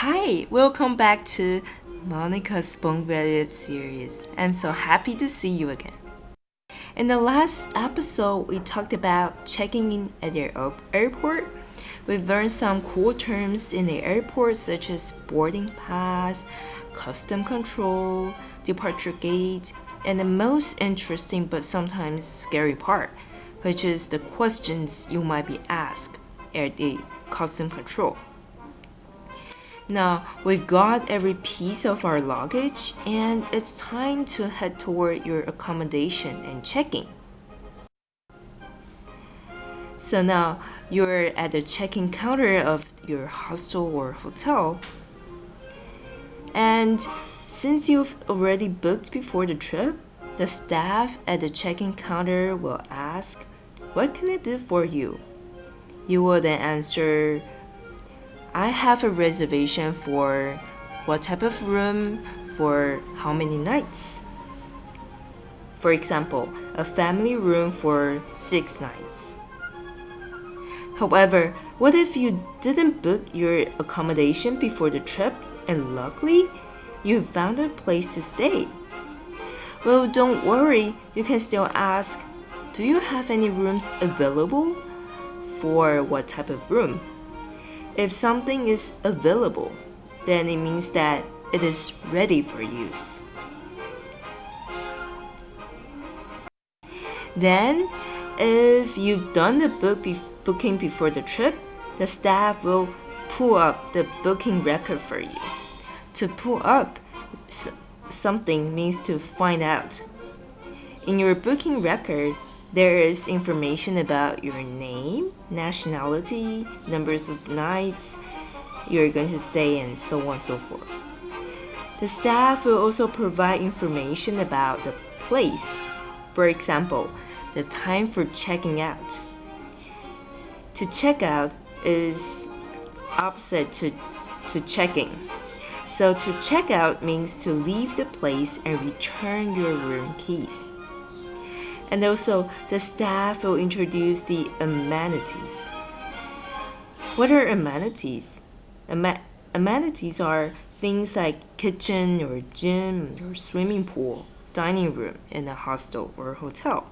Hi, welcome back to Monica's Voyage series. I'm so happy to see you again. In the last episode, we talked about checking in at the airport. We learned some cool terms in the airport such as boarding pass, custom control, departure gate, and the most interesting but sometimes scary part, which is the questions you might be asked at the custom control. Now we've got every piece of our luggage and it's time to head toward your accommodation and check-in. So now you're at the check-in counter of your hostel or hotel. And since you've already booked before the trip, the staff at the check-in counter will ask, "What can I do for you?" You will then answer, "I have a reservation for what type of room for how many nights?" For example, a family room for 6 nights. However, what if you didn't book your accommodation before the trip and luckily you found a place to stay? Well, don't worry, you can still ask, "Do you have any rooms available?" For what type of room? If something is available, then it means that it is ready for use. Then, if you've done the booking before the trip, the staff will pull up the booking record for you. To pull up something means to find out. In your booking record, there is information about your name, nationality, numbers of nights you're going to stay, and so on and so forth. The staff will also provide information about the place. For example, the time for checking out. To check out is opposite to checking. So to check out means to leave the place and return your room keys. And also, the staff will introduce the amenities. What are amenities? Amenities are things like kitchen or gym or swimming pool, dining room in a hostel or hotel.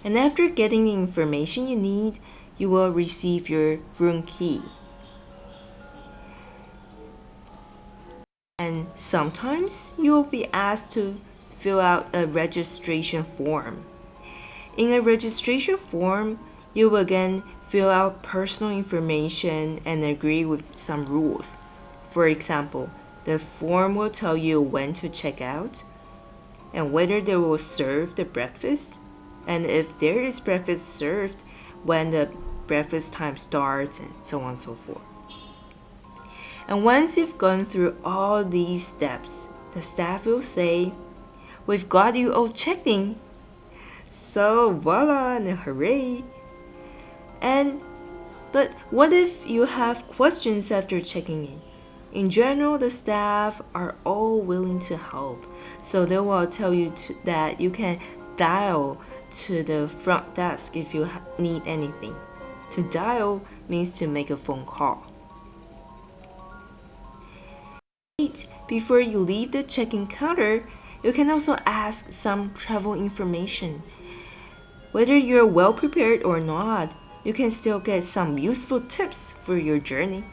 And after getting the information you need, you will receive your room key. And sometimes you will be asked to fill out a registration form. In a registration form, you will again fill out personal information and agree with some rules. For example, the form will tell you when to check out and whether they will serve the breakfast, and if there is breakfast served, when the breakfast time starts, and so on and so forth. And once you've gone through all these steps, the staff will say, "We've got you all checked in." So voila and hooray. But what if you have questions after checking in? In general, the staff are all willing to help. So they will tell you that you can dial to the front desk if you need anything. To dial means to make a phone call. Before you leave the check-in counter, you can also ask some travel information. Whether you're well prepared or not, you can still get some useful tips for your journey.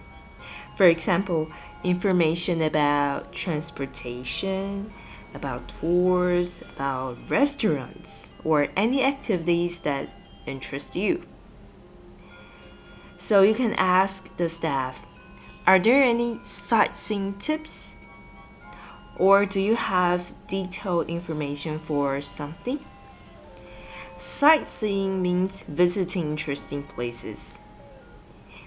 For example, information about transportation, about tours, about restaurants, or any activities that interest you. So you can ask the staff, "Are there any sightseeing tips? Or do you have detailed information for something?" Sightseeing means visiting interesting places.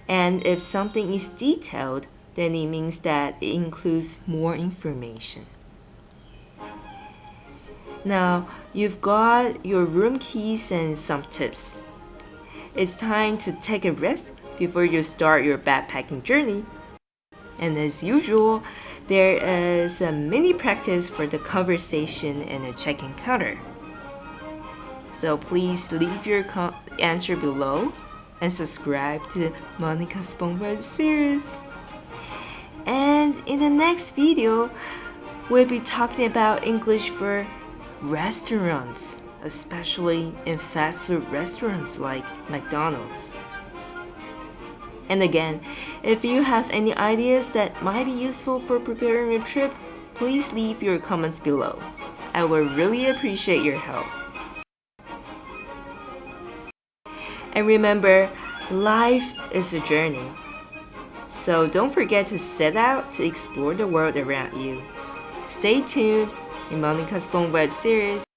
And if something is detailed, then it means that it includes more information. Now, you've got your room keys and some tips. It's time to take a rest before you start your backpacking journey. And as usual, there is a mini practice for the conversation in the check-in counter. So please leave your answer below and subscribe to Monica's Voyage series. And in the next video, we'll be talking about English for restaurants, especially in fast food restaurants like McDonald's. And again, if you have any ideas that might be useful for preparing your trip, please leave your comments below. I would really appreciate your help. And remember, life is a journey. So don't forget to set out to explore the world around you. Stay tuned in Monica's Voyage series.